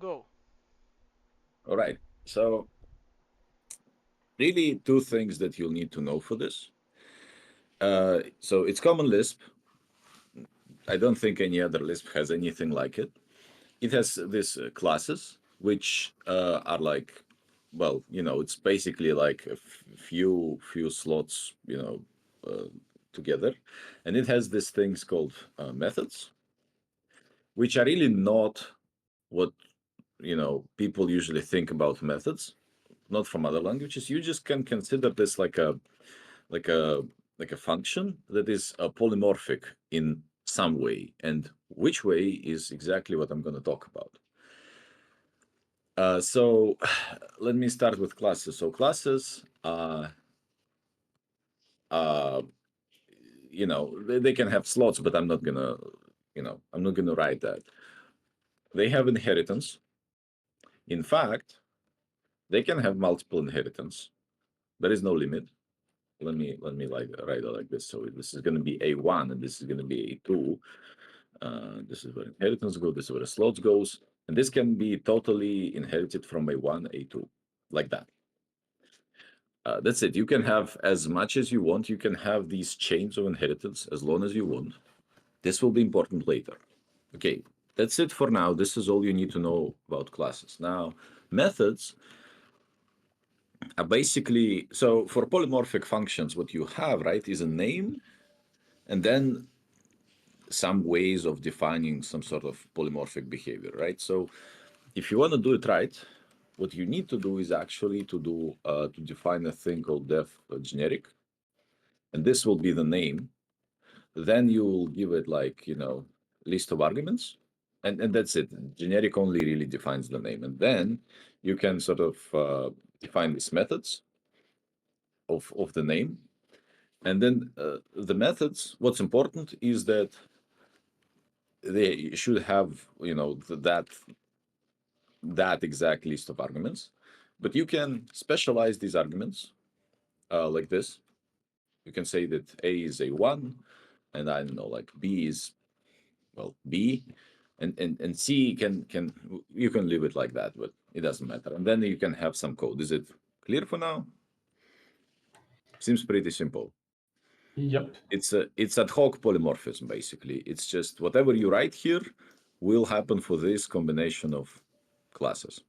Go. All right. So really two things that you'll need to know for this. So it's Common Lisp. I don't think any other Lisp has anything like it. It has these classes, which are like, well, it's basically like a few slots, uh, together, and it has these things called methods, which are really not what people usually think about methods, not from other languages. You just can consider this like a like a function that is polymorphic in some way, and which way is exactly what I'm going to talk about. So let me start with classes. So classes, uh, they can have slots, but I'm not gonna write that. They have inheritance. In fact, they can have multiple inheritance. There is no limit. Let me like write it like this. So this is going to be A1 and this is going to be A2. This is where inheritance goes. This is where the slots goes, and this can be totally inherited from A1, A2, like that. That's it. You can have as much as you want. You can have these chains of inheritance as long as you want. This will be important later. Okay, that's it for now. This is all you need to know about classes. Now, methods are basically, so for polymorphic functions, what you have, right, is a name and then some ways of defining some sort of polymorphic behavior, right? So if you want to do it right, what you need to do is actually to define a thing called def generic, and this will be the name. Then you will give it like list of arguments, and that's it. Generic only really defines the name, and then you can sort of define these methods of the name, and then the methods. What's important is that they should have that exact list of arguments, but you can specialize these arguments like this. You can say that A is A1, and I don't know, like B is, well, B, and C can you can leave it like that, but it doesn't matter. And then you can have some code. Is it clear for now? Seems pretty simple. Yep. It's ad hoc polymorphism basically. It's just whatever you write here will happen for this combination of classes.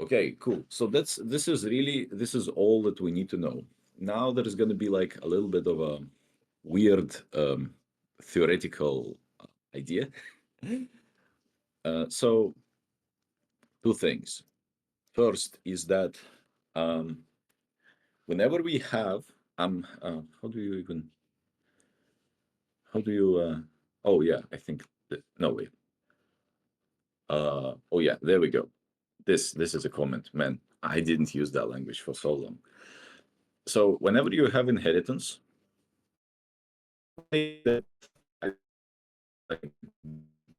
Okay, cool. So this is all that we need to know. Now there is going to be like a little bit of a weird theoretical idea. So two things. First is that um, whenever we have how do you even how do you oh yeah, I think no wait. Oh yeah, there we go. This is a comment. Man, I didn't use that language for so long. So whenever you have inheritance, that like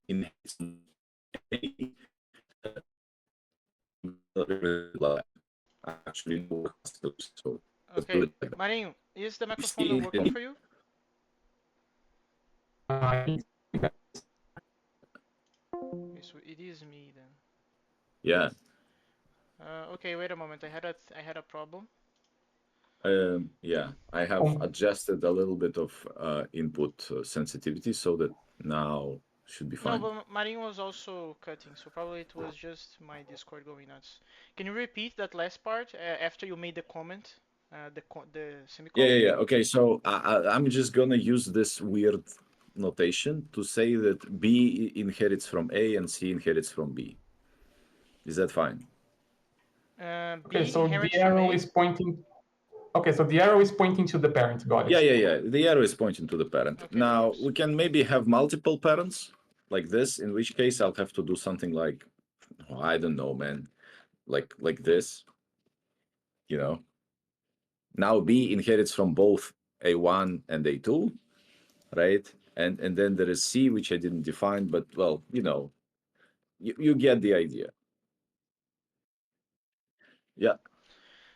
inheritance actually no. So let's do Okay, it like that. Marinho, is the You microphone not see working for you? Okay, so it is me then. yeah. Okay, wait a moment. I had a problem. Yeah, I have adjusted a little bit of input sensitivity so that now should be No, fine. but Marinho was also cutting, so probably it was just my Discord going nuts. Can you repeat that last part after you made the comment? The Yeah, semicolon? yeah, yeah. Okay, so I'm just gonna use this weird notation to say that B inherits from A and C inherits from B. Is that fine? Okay, B so the inherits from arrow A? is pointing. Okay, so the arrow is pointing to the parent. Got Yeah, it. yeah, yeah. The arrow is pointing to the parent. Okay, that Now works. we can maybe have multiple parents like this, in which case I'll have to do something like, oh, I don't know, man, like this, you know. Now B inherits from both A1 and A2, right? And then there is C, which I didn't define, but well, you get the idea. Yeah.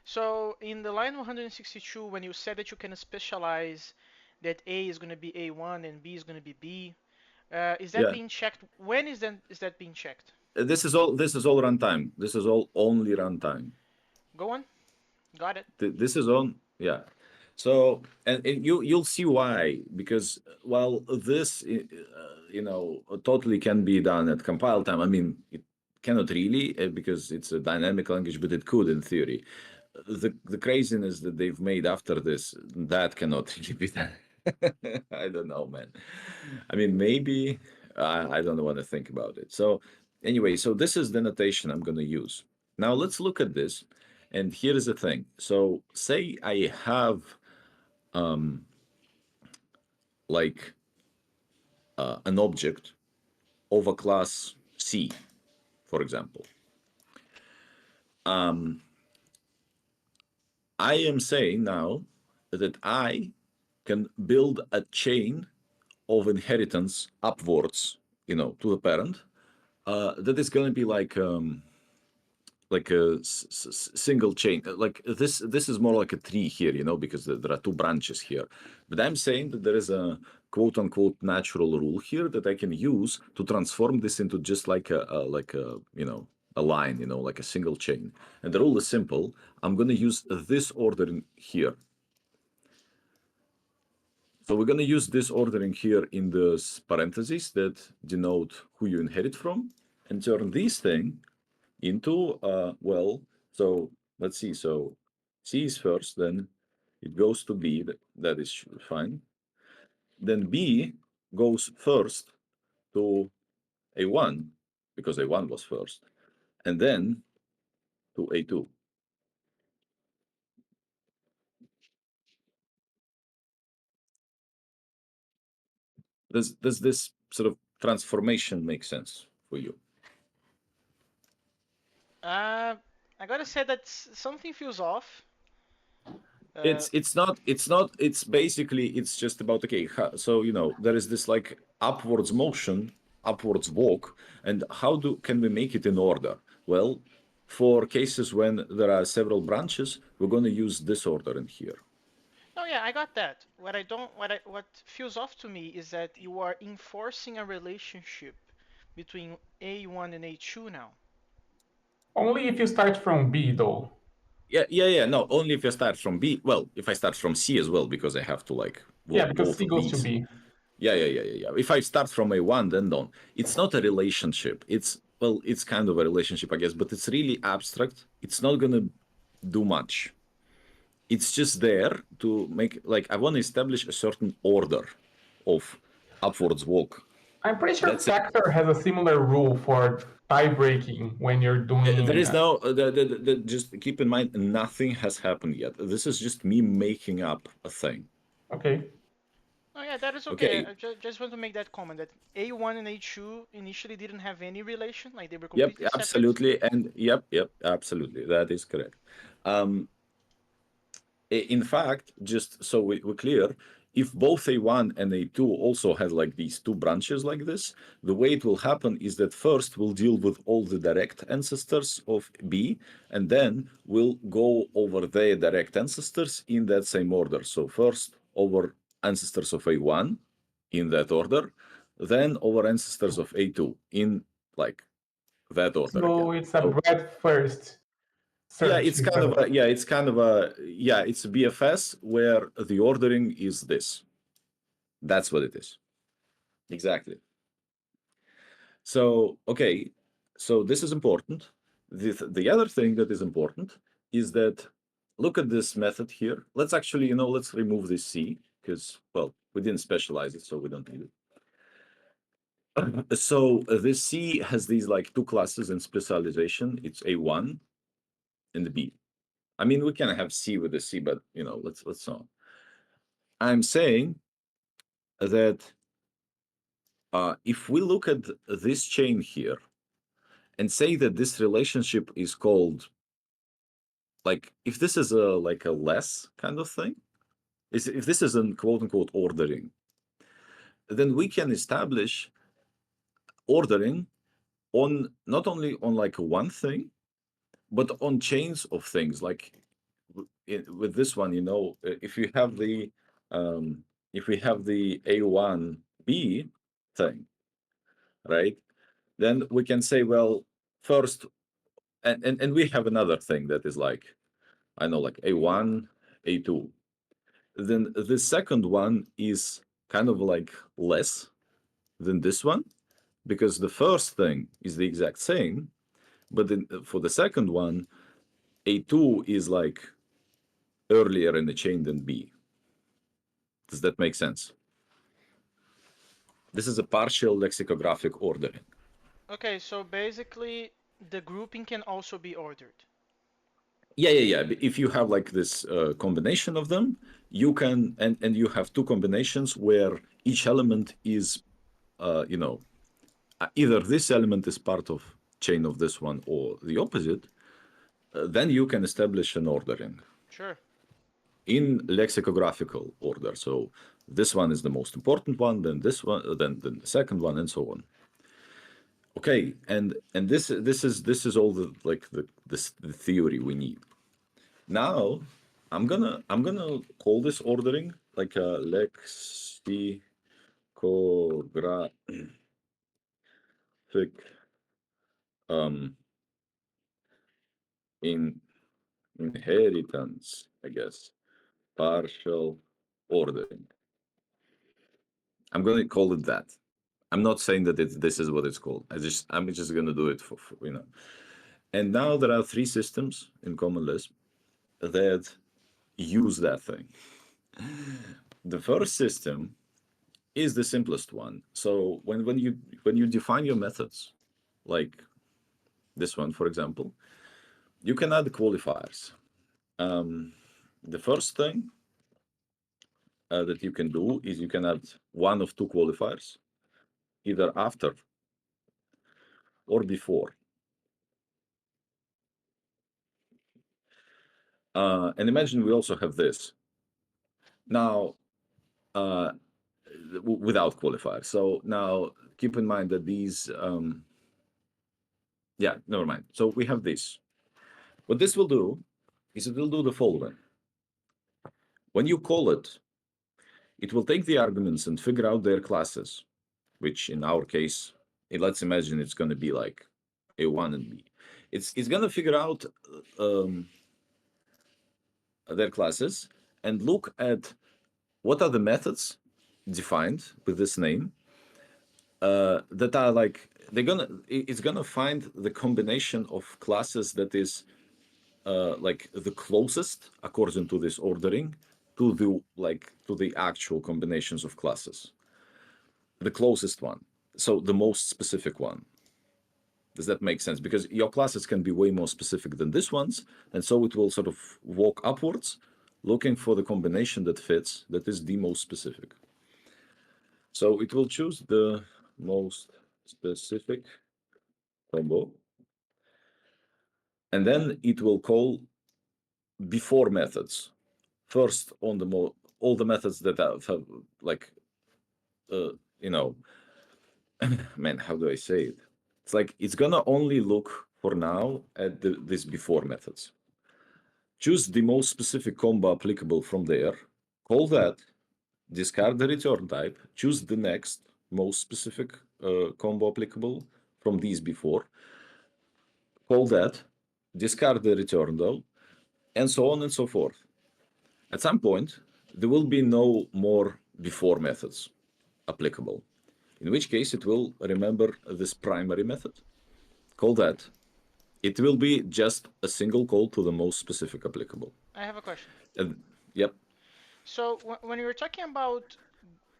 So in the line 162, when you said that you can specialize that A is going to be A1 and B is going to be B, Is that Yeah. being checked? When is that being checked? This is all runtime. This is all only runtime. Go on. Got it. This is on, yeah. So, and you'll see why, because while this totally can be done at compile time. I mean, it cannot really, because it's a dynamic language, but it could in theory. The craziness that they've made after this, that cannot really be done. I don't know, man. I mean, maybe I don't want to think about it. So anyway, so this is the notation I'm going to use. Now let's look at this. And here is the thing. So say I have um, like an object of a class C, for example. I am saying now that I can build a chain of inheritance upwards, to the parent. That is going to be like a single chain. Like this is more like a tree here, because there are two branches here. But I'm saying that there is a quote unquote natural rule here that I can use to transform this into just like a line, like a single chain. And the rule is simple. I'm going to use this ordering here. So we're going to use this ordering here in the parentheses that denote who you inherit from, and turn this thing into, so let's see. So C is first, then it goes to B, that is fine. Then B goes first to A1, because A1 was first, and then to A2. Does this sort of transformation make sense for you? Uh, I gotta say that something feels off. Uh, It's basically, it's just about, okay, so there is this like upwards motion, upwards walk, and how can we make it in order? Well, for cases when there are several branches, we're going to use this order in here. no, yeah, I got that. What I don't, what feels off to me is that you are enforcing a relationship between A1 and A2 now. Only if you start from B, though. Yeah. No, only if I start from B. Well, if I start from C as well, because I have to like Yeah, walk because both C of goes to these. B. Yeah. If I start from A1, then don't. It's not a relationship. It's kind of a relationship, I guess, but it's really abstract. It's not gonna do much. It's just there to make, like, I want to establish a certain order of upwards walk. I'm pretty sure That's it. Factor has a similar rule for tie breaking when you're There doing. is no, just keep in mind, nothing has happened yet. This is just me making up a thing. Okay. Oh yeah, that is okay. Okay. I just want to make that comment that A1 and A2 initially didn't have any relation, like they were Yep, completely separate. absolutely. And yep, absolutely. That is correct. Um, in fact, just so we're clear, if both A1 and A2 also had like these two branches like this, the way it will happen is that first we'll deal with all the direct ancestors of B, and then we'll go over their direct ancestors in that same order. So first over ancestors of A1 in that order, then over ancestors of A2 in like that order So again. it's a So breadth first yeah, search instead of. it's a BFS where the ordering is this. That's what it is. Exactly. So, okay, so this is important. The other thing that is important is that, look at this method here. Let's actually, let's remove this C because, well, we didn't specialize it, so we don't need it. So this C has these like two classes in specialization. It's A1 and the B. I mean, we can have C with the C, but let's not. I'm saying that if we look at this chain here and say that this relationship is called, like, if this is a less kind of thing, if this is a quote unquote ordering, then we can establish ordering on not only on like one thing, but on chains of things. Like with this one, if you have the if we have the A1B thing, right? Then we can say, well, first, and we have another thing that is like, I know, like A1, A2. Then the second one is kind of like less than this one because the first thing is the exact same, but then for the second one, A2 is like earlier in the chain than B. Does that make sense? This is a partial lexicographic ordering. Okay, so basically the grouping can also be ordered. Yeah. If you have like this combination of them, you can, and you have two combinations where each element is, either this element is part of chain of this one or the opposite. Then you can establish an ordering Sure. in lexicographical order. So this one is the most important one, then this one, then the second one, and so on. Okay, and this is all the like the theory we need. Now I'm gonna call this ordering like a lexicographic um in inheritance, I guess, partial ordering. I'm gonna call it that. I'm not saying that this is what it's called. I'm just gonna do it for. And now there are three systems in Common Lisp that use that thing. The first system is the simplest one. So when you define your methods, like this one, for example, you can add qualifiers. The first thing that you can do is you can add one of two qualifiers, either after or before. And imagine we also have this now without qualifiers. So now keep in mind that these, yeah, never mind. So we have this. What this will do is it will do the following. When you call it, it will take the arguments and figure out their classes, which in our case, let's imagine it's going to be like A1 and B. It's going to figure out um, their classes and look at what are the methods defined with this name that are like it's gonna find the combination of classes that is like the closest according to this ordering to the actual combinations of classes, the closest one, so the most specific one. Does that make sense? Because your classes can be way more specific than this ones, and so it will sort of walk upwards looking for the combination that fits, that is the most specific. So it will choose the most specific combo, and then it will call before methods first on all the methods that have like uh, you know man, how do I say it? It's like it's gonna only look for now at these before methods. Choose the most specific combo applicable from there, call that, discard the return type, choose the next most specific combo applicable from these before, call that, discard the return though, and so on and so forth. At some point, there will be no more before methods applicable, in which case it will remember this primary method, call that. It will be just a single call to the most specific applicable. I have a question. And, yep, So when you're talking about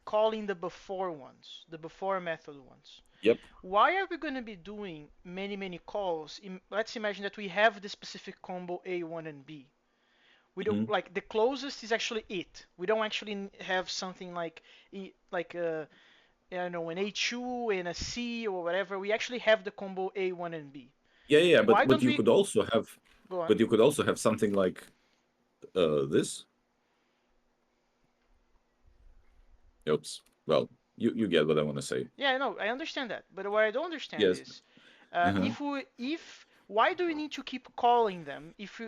calling the before ones, the before method ones, yep. why are we going to be doing many calls? Let's imagine that we have the specific combo A1 and B. We don't Mhm. like the closest is actually it. We don't actually have something like I don't know, an A2 and a C or whatever. We actually have the combo A1 and B. Yeah. Why But don't you we could also have, go on? but you could also have something like this. Oops. Well, you get what I want to say. Yeah, no, I understand that. But what I don't understand Yes. is Uh-huh. if why do we need to keep calling them if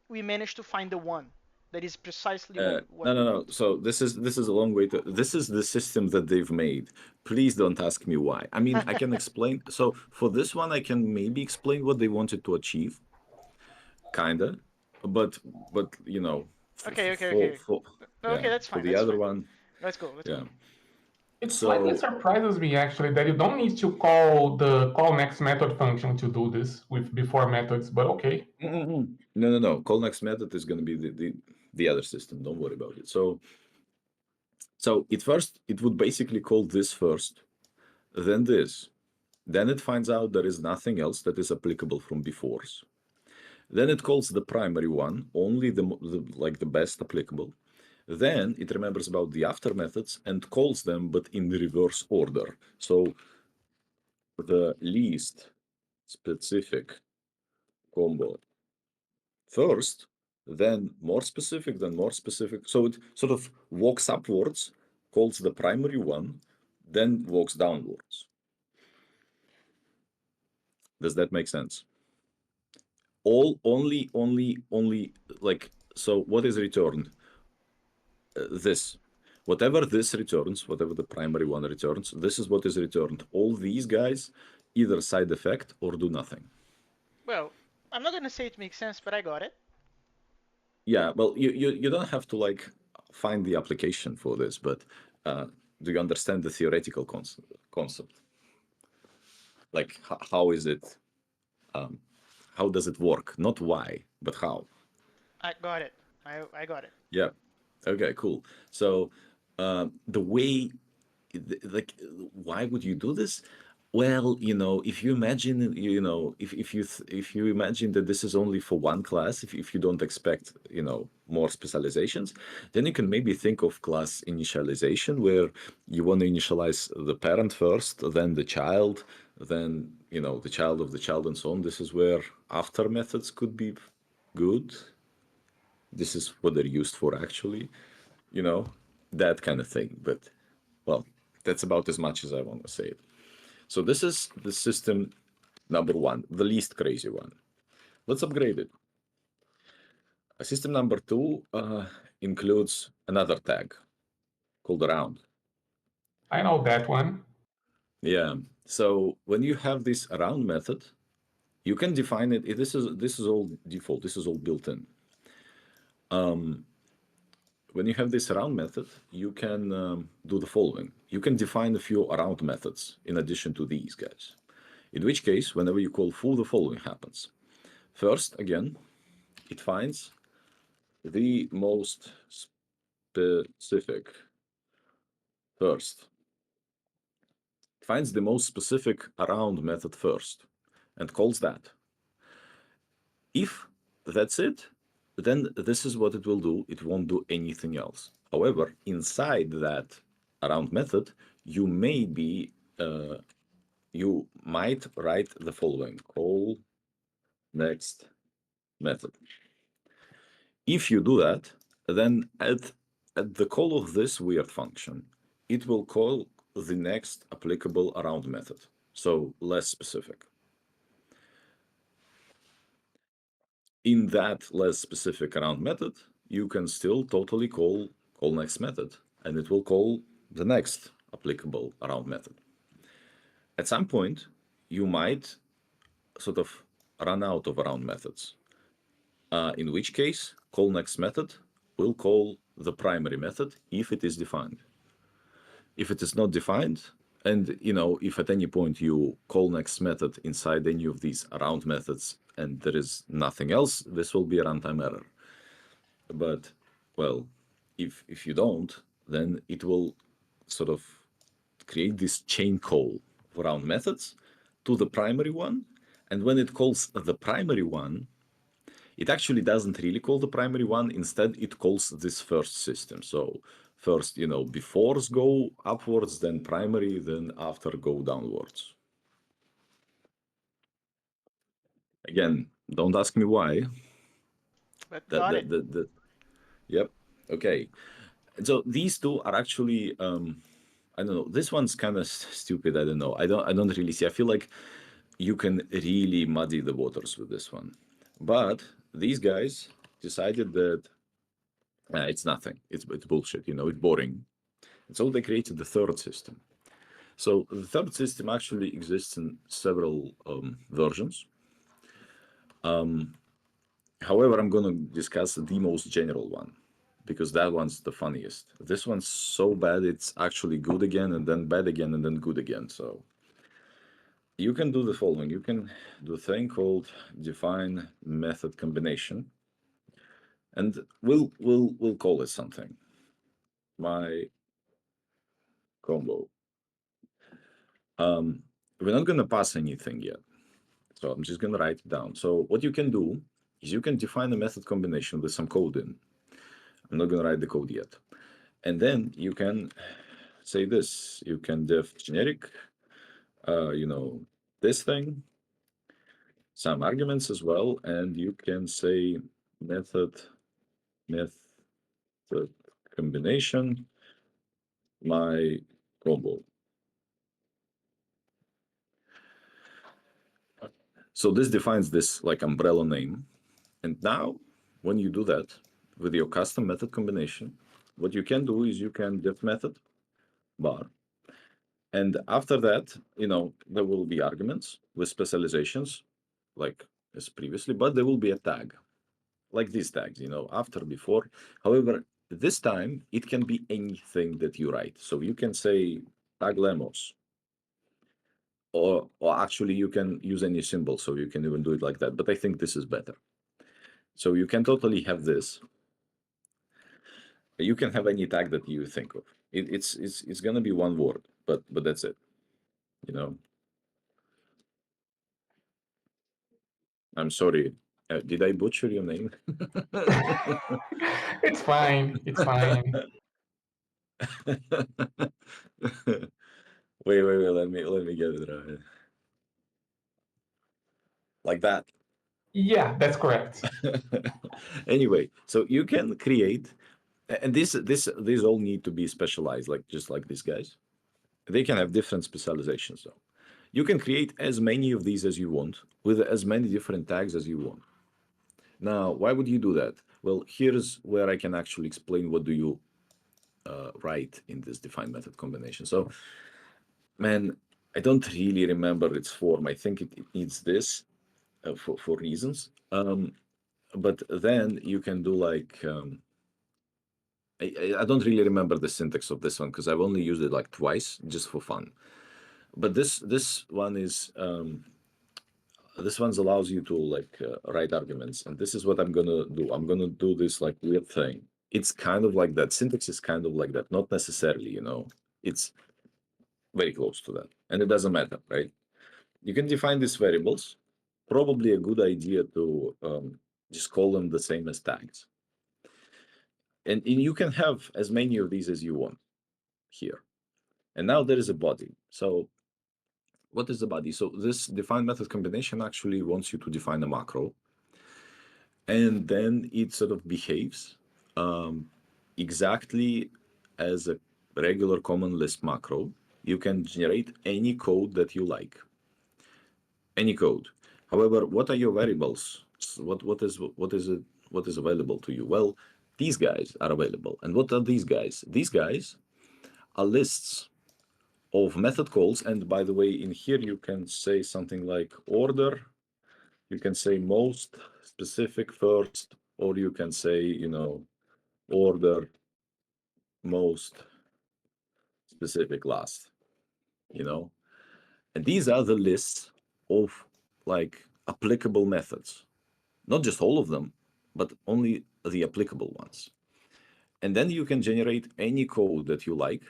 we manage to find the one? That is precisely No, what we no, no. want. So this is a long way to. This is the system that they've made. Please don't ask me why. I mean, I can explain. So for this one, I can maybe explain what they wanted to achieve, kinda, but Okay, okay, for okay. for yeah, Okay, that's for fine. the That's other fine. one, Let's go. Let's go. yeah. It slightly So surprises me actually that you don't need to call the call next method function to do this with before methods, but okay. no, no, no. Call next method is going to be the other system. Don't worry about it. So it first it would basically call this first, then this. Then it finds out there is nothing else that is applicable from before's. Then it calls the primary one, only like the best applicable. Then it remembers about the after methods and calls them, but in the reverse order. So the least specific combo first, then more specific, then more specific. So it sort of walks upwards, calls the primary one, then walks downwards. Does that make sense? All only like, so what is returned? This. Whatever this returns, whatever the primary one returns, this is what is returned. All these guys either side effect or do nothing. Well, I'm not gonna say it makes sense, but I got it. Yeah, well, you don't have to like find the application for this, but uh, do you understand the theoretical concept? Like, how is it? Um, how does it work? Not why, but how. I got it. I got it. Yeah. Okay. Cool. So the way, like, why would you do this? Well, if you imagine, if you imagine that this is only for one class, if you don't expect, more specializations, then you can maybe think of class initialization, where you want to initialize the parent first, then the child, then the child of the child, and so on. This is where after methods could be good. This is what they're used for, actually, you know, that kind of thing. But, well, that's about as much as I want to say it. So this is the system number one, the least crazy one. Let's upgrade it. System number two includes another tag called around. I know that one. Yeah. So when you have this around method, you can define it. This is all default. This is all built in. When you have this around method, you can do the following. You can define a few around methods in addition to these guys. In which case, whenever you call foo, the following happens. First, again, it finds the most specific first. It finds the most specific around method first and calls that. If that's it, then this is what it will do. It won't do anything else. However, inside that around method, you may be you might write the following: call next method. If you do that, then at the call of this weird function, it will call the next applicable around method, so less specific. In that less specific around method, you can still totally call next method, and it will call the next applicable around method. At some point, you might sort of run out of around methods, in which case call next method will call the primary method if it is defined. If it is not defined, and if at any point you call next method inside any of these around methods and there is nothing else, this will be a runtime error. But, well, if you don't, then it will sort of create this chain call of around methods to the primary one. And when it calls the primary one, it actually doesn't really call the primary one. Instead, it calls this first system. So first, befores go upwards, then primary, then after go downwards. Again, don't ask me why. But That got that it. that. Yep. Okay. So these two are actually I don't know. This one's kind of stupid. I don't know. I don't really see. I feel like you can really muddy the waters with this one. But these guys decided that It's nothing. It's bullshit. It's boring. And so they created the third system. So the third system actually exists in several versions. Um, However, I'm going to discuss the most general one because that one's the funniest. This one's so bad it's actually good again, and then bad again, and then good again. So you can do the following. You can do a thing called define method combination, and we'll call it something. My combo. Um, we're not going to pass anything yet. So I'm just going to write it down. So what you can do is you can define a method combination with some code in. I'm not going to write the code yet. And then you can say this. You can def generic, you know, this thing, some arguments as well, and you can say method combination, my combo. So this defines this like umbrella name. And now when you do that with your custom method combination, what you can do is you can def method bar. And after that, there will be arguments with specializations like as previously, but there will be a tag like these tags, after, before. However, this time it can be anything that you write. So you can say tag lemos, or actually you can use any symbol. So you can even do it like that. But I think this is better. So you can totally have this. You can have any tag that you think of. It's gonna be one word, but that's it. You know. I'm sorry. Did I butcher your name? It's fine. It's fine. Wait. Let me get it right. Like that. Yeah, that's correct. Anyway, so you can create, and these all need to be specialized, like just like these guys. They can have different specializations, though. You can create as many of these as you want with as many different tags as you want. Now, why would you do that? Well, here's where I can actually explain what do you write in this defined method combination. So, man, I don't really remember its form. I think it needs this for reasons. But then you can do like I don't really remember the syntax of this one because I've only used it like twice just for fun. But this one's allows you to like write arguments, and this is what I'm gonna do. I'm gonna do this like weird thing. It's kind of like that. Syntax is kind of like that, not necessarily. It's very close to that, and it doesn't matter, right? You can define these variables. Probably a good idea to just call them the same as tags, and you can have as many of these as you want here. And now there is a body. So what is the body? So this define method combination actually wants you to define a macro, and then it sort of behaves um, exactly as a regular common Lisp macro. You can generate any code that you like, any code. However, what are your variables? What is available to you? Well, these guys are available. And what are these guys? These guys are lists of method calls. And by the way, in here you can say something like order, you can say most specific first, or you can say, order most specific last, you know. And these are the lists of like applicable methods, not just all of them, but only the applicable ones. And then you can generate any code that you like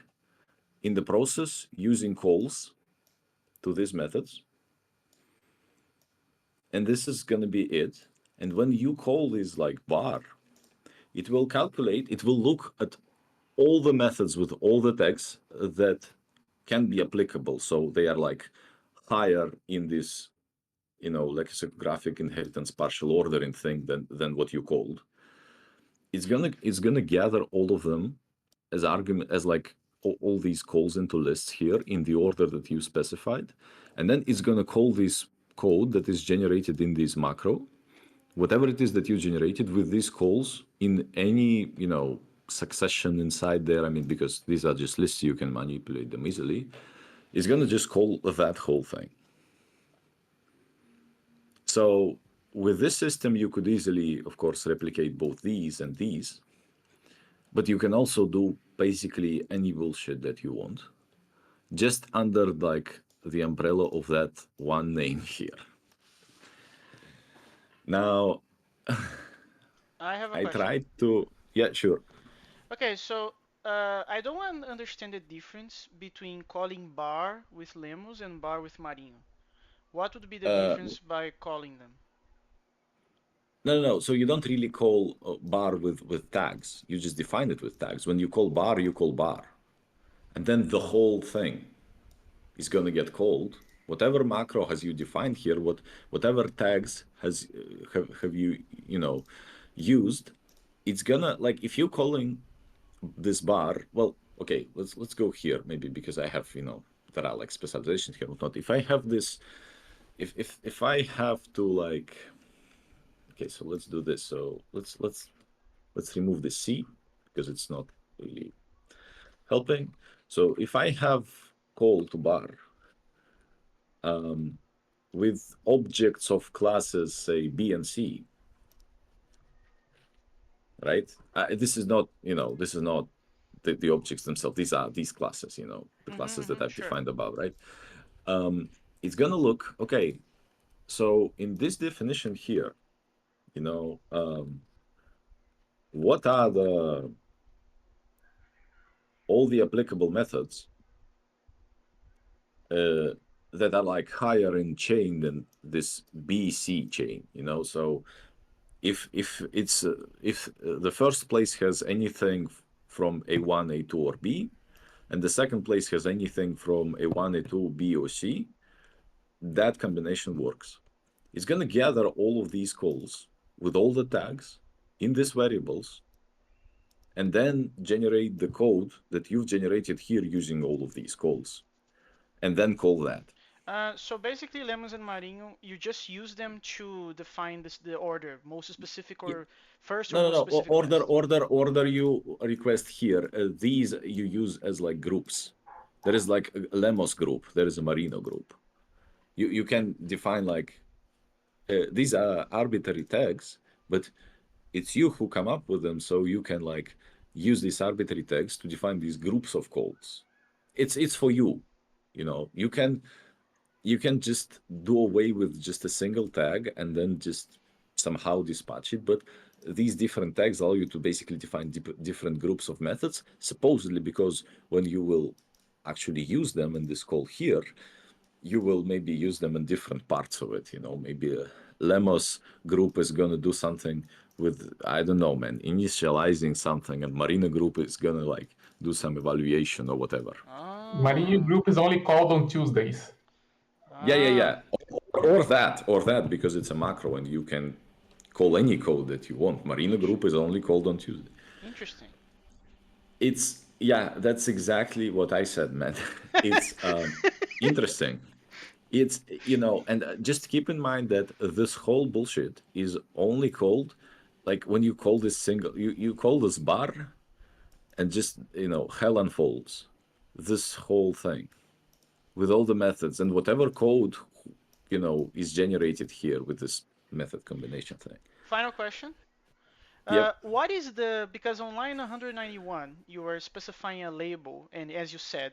in the process using calls to these methods. And this is going to be it. And when you call this like bar, it will calculate, it will look at all the methods with all the tags that can be applicable. So they are like higher in this, lexicographic inheritance partial ordering thing than what you called. It's gonna gather all of them as argument as like all these calls into lists here in the order that you specified, and then it's gonna call this code that is generated in this macro whatever it is that you generated with these calls in any, succession inside there. I mean, because these are just lists, you can manipulate them easily. Is going to just call that whole thing. So with this system, you could easily, of course, replicate both these and these, but you can also do basically any bullshit that you want, just under like the umbrella of that one name here. Now, I have a I question. tried to, yeah, sure. Okay, so I don't understand the difference between calling bar with Lemos and bar with Marinho. What would be the Uh, difference by calling them? no. So you don't really call bar with tags. You just define it with tags. When you call bar, you call bar, and then the whole thing is going to get called. Whatever macro has you defined here, whatever tags have you used, it's gonna, like, if you're calling this bar. Well, okay, let's go here maybe, because I have, there are like specializations here. Not if I have this, if I have to, like, okay, so let's do this. So let's remove the C because it's not really helping. So if I have call to bar with objects of classes, say B and C, right? This is not, the objects themselves. These are these classes, the classes that I've Sure. defined above, right? It's gonna look okay. So in this definition here, what are the all the applicable methods uh, that are like higher in chain than this BC chain, So if the first place has anything from A1, A2, or B, and the second place has anything from A1, A2, B, or C, that combination works. It's going to gather all of these calls with all the tags in these variables and then generate the code that you've generated here using all of these calls and then call that. So basically, Lemos and Marinho, you just use them to define the order, most specific Yeah. or first or No, no, most no. specific Order, last. order, order you request here. These you use as like groups. There is like a Lemos group. There is a Marino group. You can define like these are arbitrary tags, but it's you who come up with them, so you can like use these arbitrary tags to define these groups of calls. It's for you. You can just do away with just a single tag and then just somehow dispatch it. But these different tags allow you to basically define different groups of methods, supposedly because when you will actually use them in this call here, you will maybe use them in different parts of it. Maybe a Lemos group is going to do something with, I don't know, man, initializing something, and Marina group is going to like do some evaluation or whatever. Marinho Ah, group is only called on Tuesdays. Yeah, yeah, ah, yeah. Or that, because it's a macro and you can call any code that you want. Marina int group is only called on Tuesday. interesting. It's, yeah, that's exactly what I said, man. It's interesting. It's, and just keep in mind that this whole bullshit is only called, like, when you call this single, you call this bar, and just, hell unfolds. This whole thing with all the methods and whatever code, is generated here with this method combination thing. Final question. Yep. What is because on line 191 you are specifying a label, and as you said,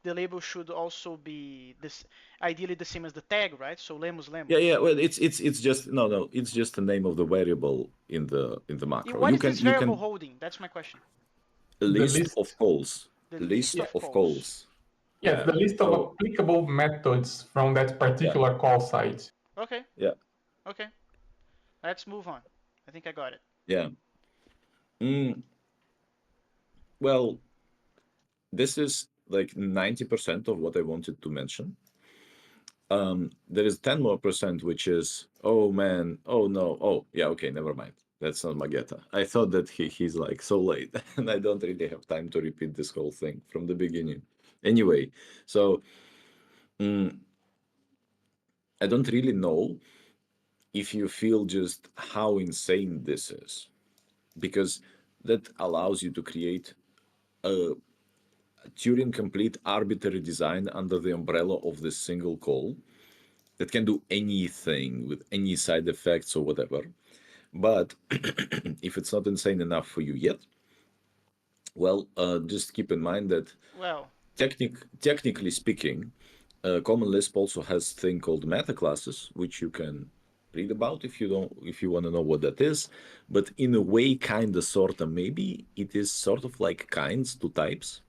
the label should also be this ideally the same as the tag, right? So Lemos Yeah, Lemos. yeah. Well, it's just, no. It's just the name of the variable in the macro. What You is can this you variable can holding? That's my question. The list of list, calls. The list List of yeah, of calls. calls. yes, Yeah. the list of So applicable methods from that yeah, particular call site. Okay, yeah, okay. Let's move on. I think I got it. yeah. Mm, well, this is like 90% of what I wanted to mention. There is 10 more percent, which is, oh man, oh no, oh yeah, okay, never mind. That's not Magetta. I thought that he's like so late, and I don't really have time to repeat this whole thing from the beginning. Anyway, so mm, I don't really know if you feel just how insane this is, because that allows you to create a Turing complete arbitrary design under the umbrella of this single call that can do anything with any side effects or whatever. But if it's not insane enough for you yet, well, just keep in mind that Well, technically speaking, Common Lisp also has thing called meta classes, which you can read about if you want to know what that is. But in a way, kinda, sorta, maybe it is sort of like kinds to types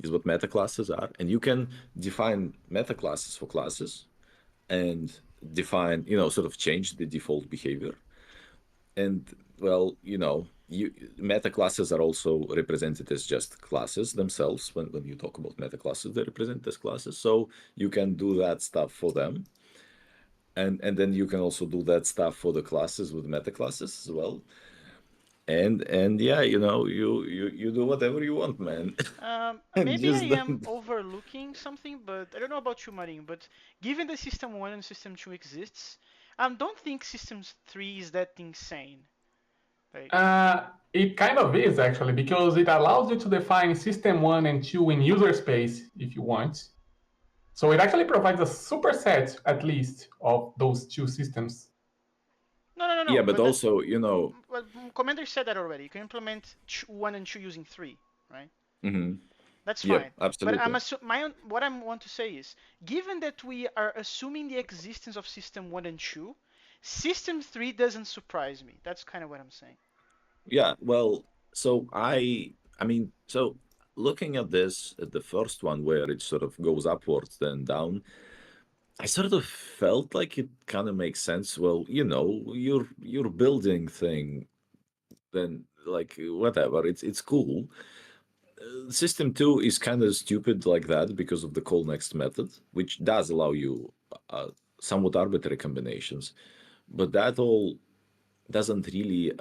is what meta classes are, and you can define meta classes for classes and define, sort of change the default behavior. And well, meta classes are also represented as just classes themselves. When you talk about meta classes, they represent as classes. So you can do that stuff for them. And then you can also do that stuff for the classes with meta classes as well. And yeah, you do whatever you want, man. And maybe I just am don't. overlooking something, but I don't know about you, Marin. But given that System 1 and System 2 exists, I don't think System 3 is that insane. Like, It kind of is actually because it allows you to define system one and two in user space if you want. So it actually provides a superset, at least, of those two systems. no, no, no, Yeah, no. but But that, also, well, Commander said that already. You can implement 1 and 2 using 3, right? mhm. That's Yeah, fine. But absolutely. what I want to say is, given that we are assuming the existence of System 1 and 2, System 3 doesn't surprise me. That's kind of what I'm saying. Yeah, well, so so looking at this, at the first one where it sort of goes upwards then down, I sort of felt like it kind of makes sense. Well, you're building thing, then like whatever, it's cool. System 2 is kind of stupid like that because of the call next method, which does allow you uh, somewhat arbitrary combinations, but that all doesn't really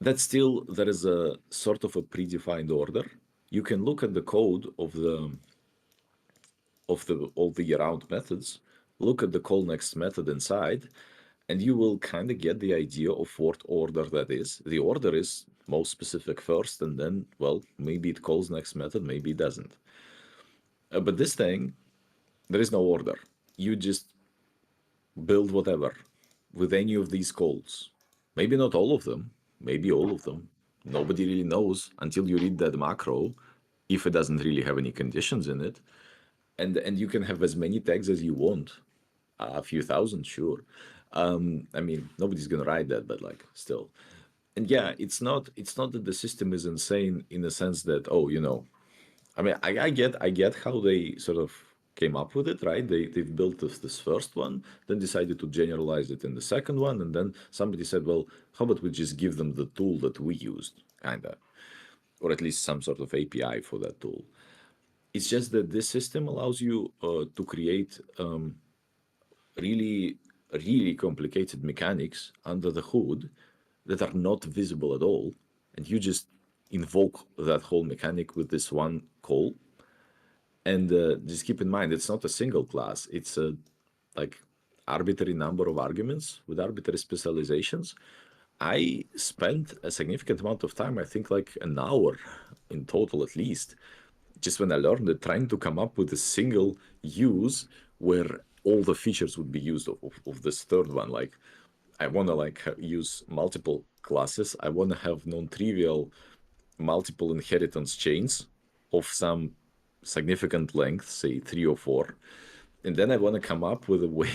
that still there is a sort of a predefined order. You can look at the code of the all the around methods, look at the call next method inside, and you will kind of get the idea of what order that is. The order is most specific first, and then, well, maybe it calls next method, maybe it doesn't. But this thing, there is no order. You just build whatever with any of these calls. Maybe not all of them, maybe all of them. Nobody really knows until you read that macro if it doesn't really have any conditions in it. And you can have as many tags as you want. A few thousand, sure. I mean, nobody's gonna write that, but like still. And yeah, it's not that the system is insane in the sense that, oh, I mean, I get how they sort of came up with it, right? They've built this first one, then decided to generalize it in the second one, and then somebody said, well, how about we just give them the tool that we used, kinda, or at least some sort of API for that tool. It's just that this system allows you to create really, really complicated mechanics under the hood that are not visible at all, and you just invoke that whole mechanic with this one call. And just keep in mind, it's not a single class. It's a like arbitrary number of arguments with arbitrary specializations. I spent a significant amount of time, I think like an hour in total at least, just when I learned it, trying to come up with a single use where all the features would be used of this third one. Like, I want to like use multiple classes. I want to have non-trivial multiple inheritance chains of some significant length, say 3 or 4, and then I want to come up with a way,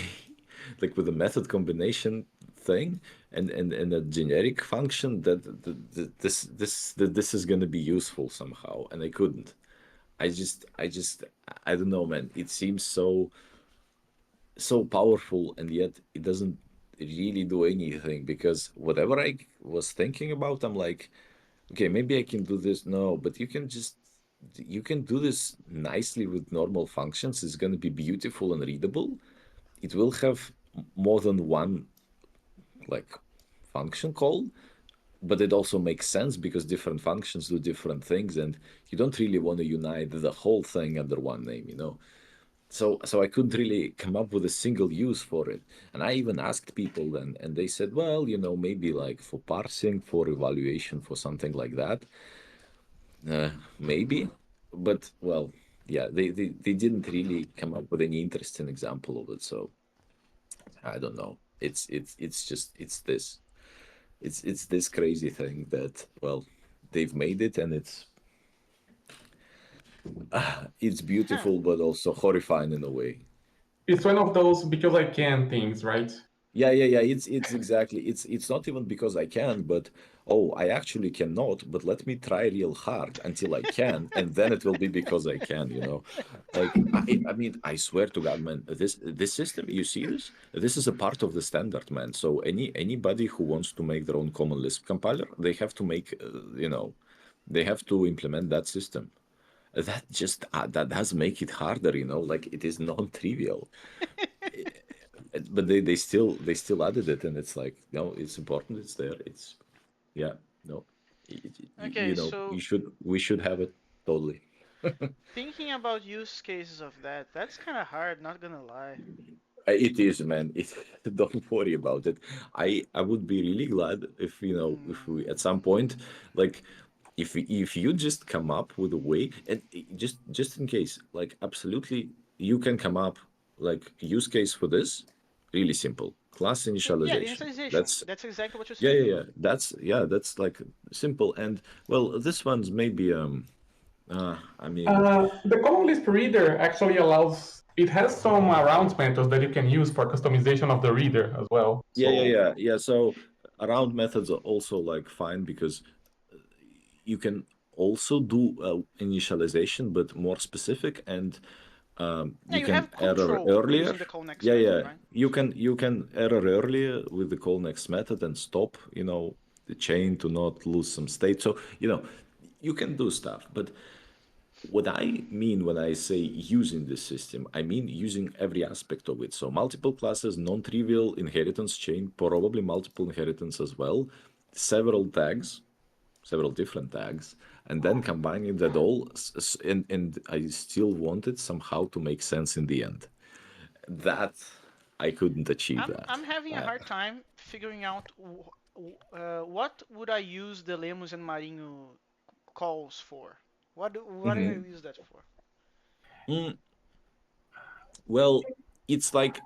like with a method combination thing, and a generic function that this is going to be useful somehow, and I couldn't. I don't know, man. It seems so powerful, and yet it doesn't really do anything because whatever I was thinking about, I'm like, okay, maybe I can do this. No, but you can do this nicely with normal functions. It's going to be beautiful and readable. It will have more than one like function call, but it also makes sense because different functions do different things, and you don't really want to unite the whole thing under one name. so I couldn't really come up with a single use for it. And I even asked people then, and they said, well, maybe like for parsing, for evaluation, for something like that, maybe. But well, yeah, they didn't really come up with any interesting example of it. So I don't know. It's just it's this crazy thing that, well, they've made it, and it's Huh. beautiful but also horrifying in a way. It's one of those because I can things, right? Yeah. It's exactly, it's not even because I can, but oh, I actually cannot, but let me try real hard until I can, and then it will be because I can. Like I mean, I swear to God, man, this system, you see this? This is a part of the standard, man. So anybody who wants to make their own Common Lisp compiler, they have to make, they have to implement that system. That just that does make it harder. Like it is non-trivial. But they still added it, and it's like, no, it's important, it's there, it's, yeah, no, Okay, you so should, we should have it totally. thinking about use cases of that, that's kind of hard, not gonna lie. It is, man. Don't worry about it. I would be really glad if, if we Hmm. at some point, like, if you just come up with a way, and just in case, like, absolutely, you can come up, like, use case for this, really simple class Yeah, the initialization. initialization. That's, That's exactly what you yeah, said. yeah, yeah. That's like simple. And well, this one's maybe, I mean, The Common Lisp reader actually allows, it has some around methods that you can use for customization of the reader as well. So yeah. So around methods are also like fine, because you can also do initialization, but more specific, and Yeah, you you can have error control earlier. using the call next Yeah, method, yeah. right? You can error earlier with the call next method and stop, the chain to not lose some state. So, you can do stuff. But what I mean when I say using this system, I mean using every aspect of it. So multiple classes, non-trivial inheritance chain, probably multiple inheritance as well, several tags, several different tags, and then combining that all, and I still wanted somehow to make sense in the end. That I couldn't achieve that. I'm having a Uh, hard time figuring out what would I use the Lemos and Marinho calls for. What do I mhm. use that for? Mm, well, it's like,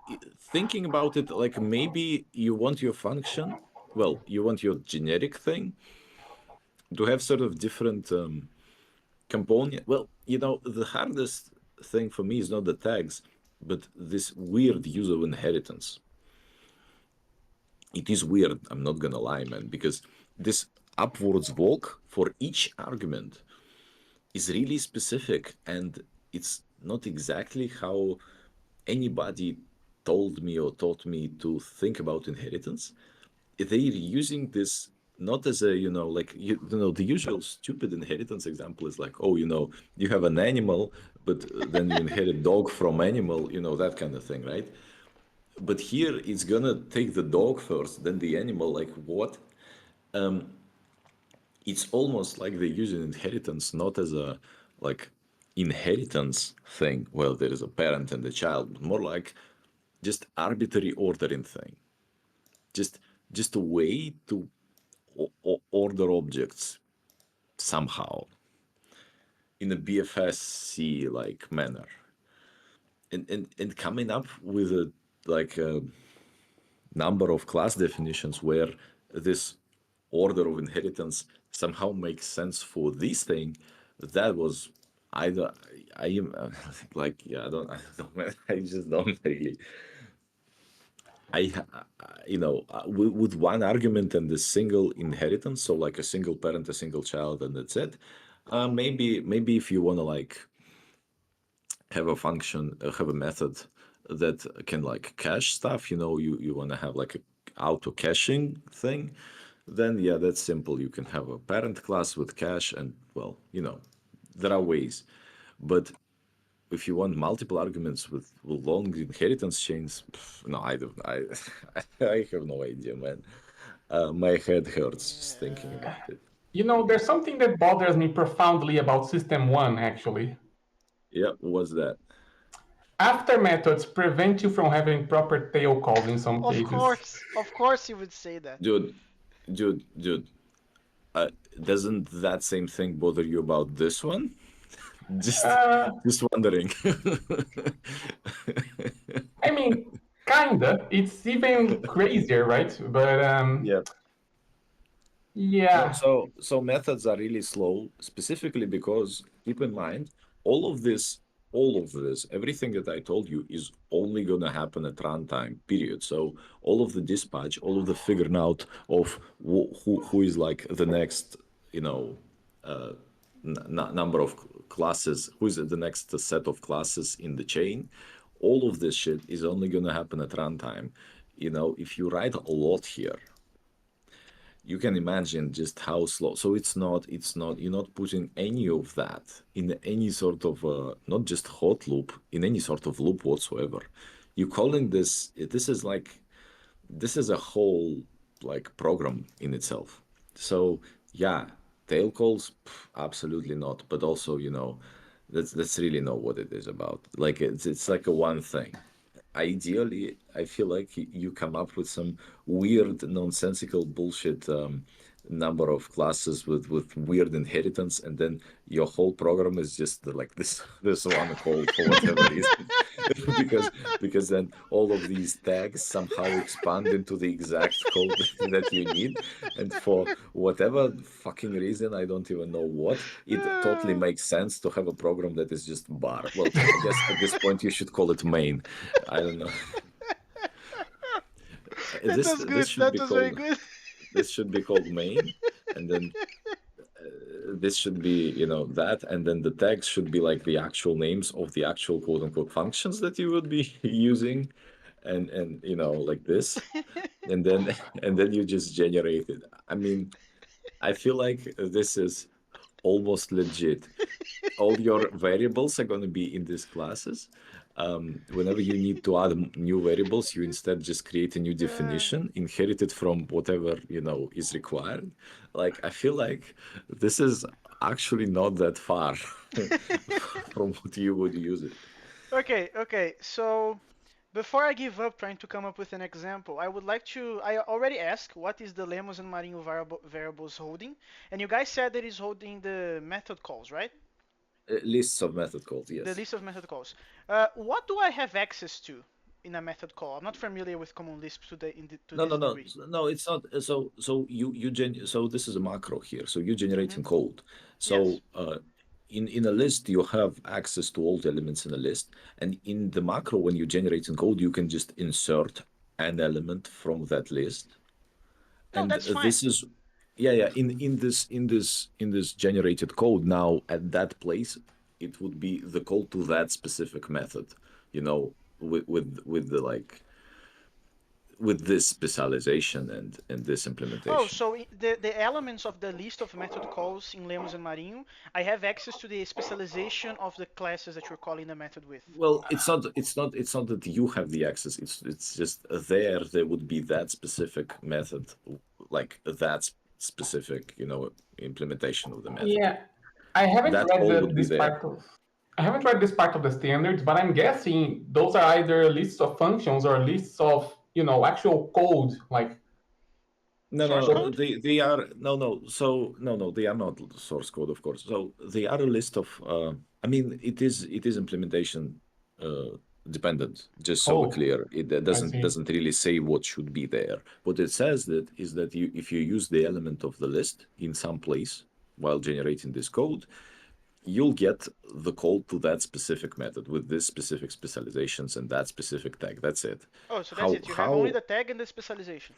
thinking about it, like maybe you want your function, well, you want your generic thing to have sort of different component. Well, the hardest thing for me is not the tags, but this weird use of inheritance. It is weird, I'm not gonna lie, man, because this upwards walk for each argument is really specific, and it's not exactly how anybody told me or taught me to think about inheritance. They're using this not as a, like, the usual stupid inheritance example is like, oh, you have an animal, but then you inherit dog from animal, that kind of thing, right? But here it's gonna take the dog first, then the animal. Like, what? It's almost like they use an inheritance not as a, like, inheritance thing. Well, there is a parent and a child, but more like just arbitrary ordering thing. Just just a way to order objects somehow in a BFSC like manner, and coming up with a, like, a number of class definitions where this order of inheritance somehow makes sense for this thing. That was either, I am, like, yeah, I don't I just don't really, with one argument and a single inheritance, so like a single parent, a single child, and that's it. Maybe if you want to, like, have a function, have a method that can, like, cache stuff, you want to have like a auto caching thing, then yeah, that's simple. You can have a parent class with cache, and, well, there are ways. But if you want multiple arguments with long inheritance chains, no, I don't. I have no idea, man. My head hurts just thinking Yeah. about it. there's something that bothers me profoundly about System 1, actually. Yeah, what's that? after methods prevent you from having proper tail calls in some cases. Of course, you would say that. Dude, dude. Uh, doesn't that same thing bother you about this one? Just, Uh, just wondering. I mean, kinda. It's even crazier, right? But Yeah. No, yeah, so methods are really slow, specifically because keep in mind all of this, everything that I told you is only gonna happen at runtime, period. So all of the dispatch, all of the figuring out of who is like the next, you know, uh, number of classes, who is the next set of classes in the chain, all of this shit is only gonna happen at runtime. If you write a lot here, you can imagine just how slow. So it's not you're not putting any of that in any sort of not just hot loop, in any sort of loop whatsoever. You're calling this is a whole like program in itself. So yeah, tail calls, absolutely not. But also, that's really not what it is about. Like it's like a one thing. Ideally, I feel like you come up with some weird, nonsensical bullshit number of classes with weird inheritance, and then your whole program is just like this this one call for whatever reason, because then all of these tags somehow expand into the exact code that you need, and for whatever fucking reason, I don't even know what, it totally makes sense to have a program that is just bar. Well, I guess at this point you should call it main. I don't know. That This was this good. should That be was very called good. this should be called main, and then this should be that, and then the tags should be like the actual names of the actual quote unquote functions that you would be using, and like this, and then and then you just generate it. I mean, I feel like this is almost legit. All your variables are going to be in these classes. Whenever you need to add new variables, you instead just create a new Uh, definition, inherit it from whatever is required. Like I feel like this is actually not that far from what you would use it. okay. So before I give up trying to come up with an example, I would like to. I already asked what is the Lemos and Marinho variables holding, and you guys said that it's holding the method calls, right? Lists of method calls, The yes. list of method calls. What do I have access to in a method call? I'm not familiar with Common Lisp to No, this no, no, degree. no. It's not. So this is a macro here. So you Hmm. generating code. Yes. So in a list you have access to all the elements in a list, and in the macro when you generating code, you can just insert an element from that list, No, and that's fine. this is yeah. In this generated code now at that place, it would be the call to that specific method. With the like with this specialization and this Oh, implementation. so the elements of the list of method calls in Lemos and Marinho, I have access to the specialization of the classes that you're calling the method with. Well, it's not that you have the access. It's just there would be that specific method, like that specific, implementation of the method. yeah. I haven't That read call would be this there. part of. I haven't read this part of the standards, but I'm guessing those are either lists of functions or lists of actual code, like No, Source no, code? they are no. So no, they are not source code, of course. So they are a list of. I mean, it is implementation uh, dependent. Just so we're oh, clear, it I doesn't see. doesn't really say what should be there. What it says that is that if you use the element of the list in some place while generating this code, you'll get the call to that specific method with this specific specializations and that specific tag. That's it. Oh, so that's How it. You have only how the tag and the specialization.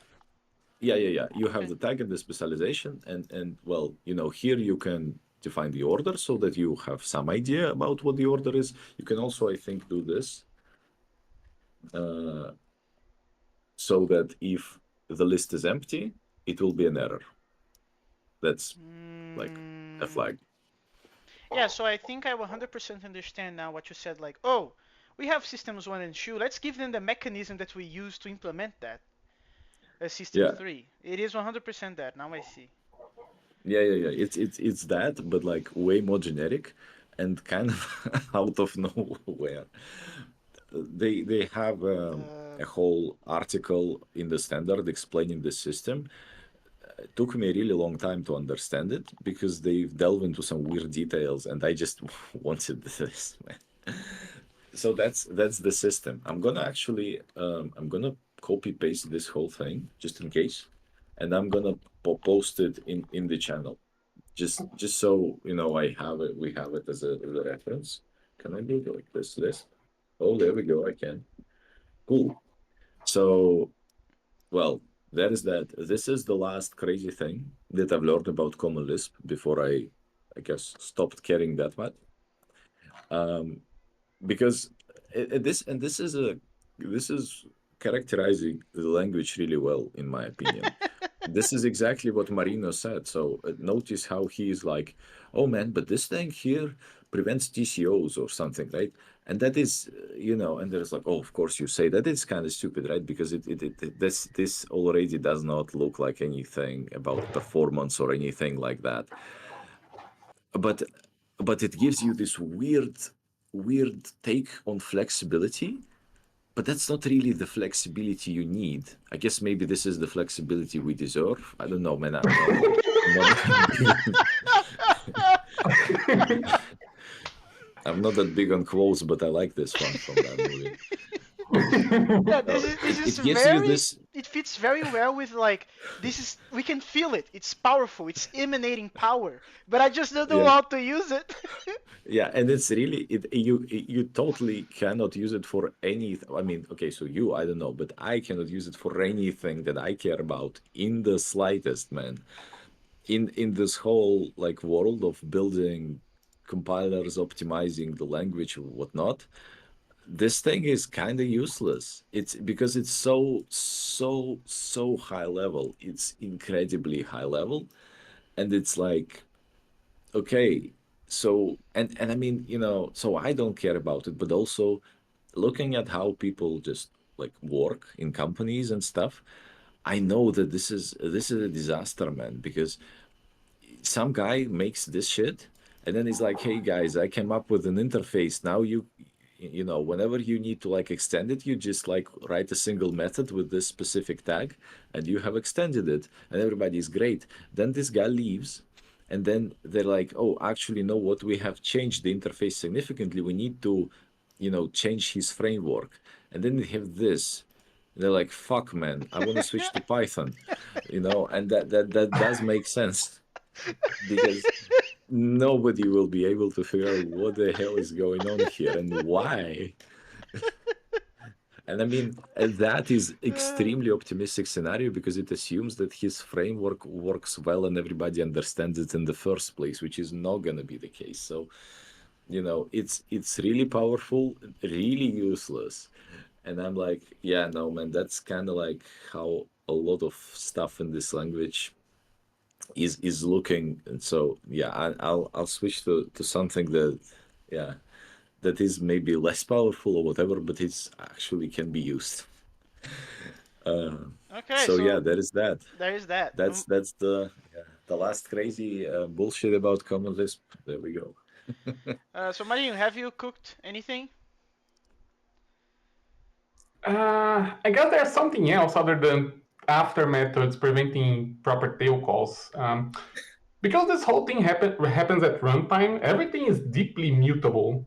yeah. You have Okay. the tag and the specialization, and well, here you can define the order so that you have some idea about what the order is. You can also, I think, do this uh, so that if the list is empty, it will be an error. That's like a Mm, flag. yeah, so I think I 100% understand now what you said. Like, oh, we have systems 1 and 2. Let's give them the mechanism that we use to implement that as system Yeah, 3. It is 100% that. Now I see. yeah. It's that, but like way more generic and kind of out of nowhere. they have Uh, a whole article in the standard explaining the system. It took me a really long time to understand it because they delve into some weird details, and I just wanted this, man. So that's the system. I'm gonna copy paste this whole thing just in case, and I'm gonna post it in the channel just so you know I have it. We have it as a reference. Can I do it like this? Oh, there we go. I can. Cool. So well, that is that. This is the last crazy thing that I've learned about Common Lisp before I guess, stopped caring that much. Um, because this is characterizing the language really well, in my opinion. This is exactly what Marino said. So notice how he is like, "Oh man, but this thing here prevents TCOs or something, right?" And that is, and there's like, "Oh, of course you say that. It's kind of stupid, right? Because this already does not look like anything about performance or anything like that." But it gives you this weird take on flexibility, but that's not really the flexibility you need. I guess maybe this is the flexibility we deserve. I don't know, man. I'm not that big. I'm not that big on quotes, but I like this one from that movie. yeah, this It is gives you very. this. It fits very well with like this is. We can feel it. It's powerful. It's emanating power. But I just don't know Yeah, how to use it. yeah, and it's really you totally cannot use it for any. I mean, okay, so I don't know, but I cannot use it for anything that I care about in the slightest, man. In this whole like world of building compilers, optimizing the language or whatnot, this thing is kind of useless. It's because it's so high level. It's incredibly high level, and it's like, okay, so and I mean, so I don't care about it, but also looking at how people just like work in companies and stuff, I know that this is a disaster, man, because some guy makes this shit and then he's like, hey guys, I came up with an interface. Now whenever you need to like extend it, you just like write a single method with this specific tag and you have extended it and everybody's great. Then this guy leaves and then they're like, oh, actually, know what, we have changed the interface significantly, we need to change his framework. And then they have this, they're like, fuck man, I want to switch to Python. And that does make sense because nobody will be able to figure out what the hell is going on here and why. And I mean, that is extremely optimistic scenario because it assumes that his framework works well and everybody understands it in the first place, which is not going to be the case. So, it's really powerful, really useless. And I'm like, yeah, no, man, that's kind of like how a lot of stuff in this language is looking. And so yeah, I'll switch to something that, yeah, that is maybe less powerful or whatever, but it's actually can be used. uh, Okay, so yeah, so there is that. there is that. That's the last crazy bullshit about Common Lisp. There we go. So Marinho, have you cooked anything? I guess there's something else other than after methods preventing proper tail calls. Because this whole thing happens at runtime, everything is deeply mutable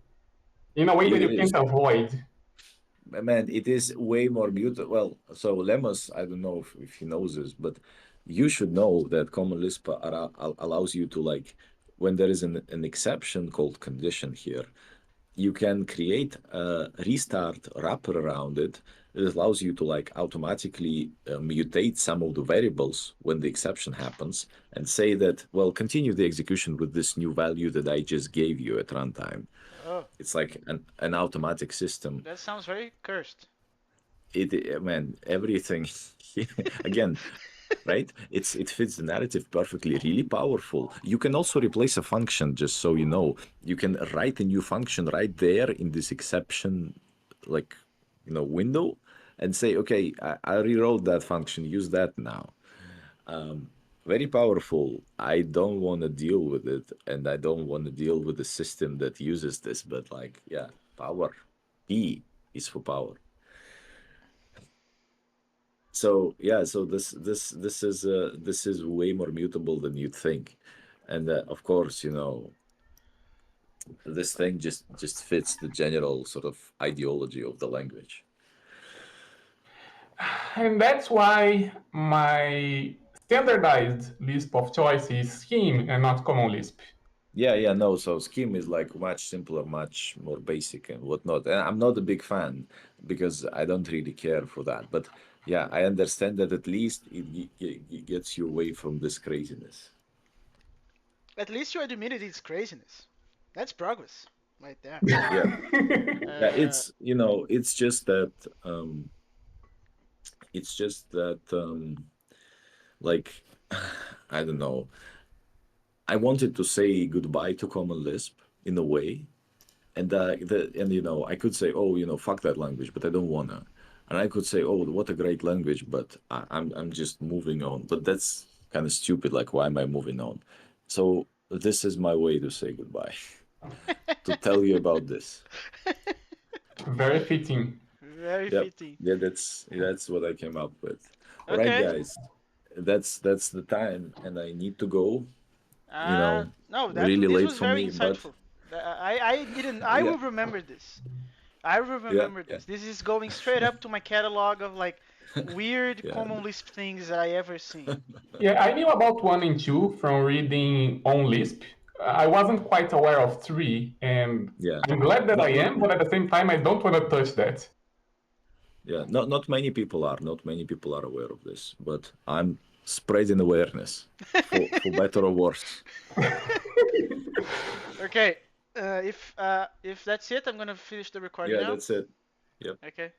in a way that It you can't is. avoid. Man, it is way more muted. Well, so Lemos, I don't know if he knows this, but you should know that Common Lisp allows you to like, when there is an exception called condition here, you can create a restart wrapper around it. It allows you to like automatically mutate some of the variables when the exception happens and say that, well, continue the execution with this new value that I just gave you at runtime. Oh, It's like an automatic system. that sounds very cursed. Man, everything again, right? It fits the narrative perfectly, really powerful. You can also replace a function, just so you know. You can write a new function right there in this exception, like, window, and say, okay, I rewrote that function, use that now. Very powerful. I don't want to deal with it, and I don't want to deal with a system that uses this, but like, yeah, power. E. is for power. So yeah, so this is way more mutable than you'd think, and of course, this thing just fits the general sort of ideology of the language. And that's why my standardized Lisp of choice is Scheme and not Common Lisp. Yeah, no. So Scheme is like much simpler, much more basic and whatnot. And I'm not a big fan because I don't really care for that. But yeah, I understand that at least it gets you away from this craziness. At least you admitted it's craziness. That's progress, right there. Yeah, yeah. Uh, Um, it's just that like I don't know. I wanted to say goodbye to Common Lisp in a way, and I could say, oh, fuck that language, but I don't wanna. And I could say, oh, what a great language, but I'm just moving on. But that's kind of stupid. Like, why am I moving on? So this is my way to say goodbye, to tell you about this. Very fitting. Very Yep. fitting. Yeah, that's what I came up with. All right, Okay. guys, that's the time, and I need to go. No, Really this late was for very me, but insightful. I didn't. I yeah, will remember this. I will yeah, remember yeah, this. This is going straight up to my catalog of like weird yeah, Common Lisp things that I ever seen. Yeah, I knew about 1 and 2 from reading on Lisp. I wasn't quite aware of 3, and yeah. I'm glad that I Not not am, but at the same time, I don't want to touch that. Yeah, not many people are. Not many people are aware of this, but I'm spreading awareness for better or worse. Okay. If that's it, I'm gonna finish the recording Yeah, now. that's it. Yep. Okay.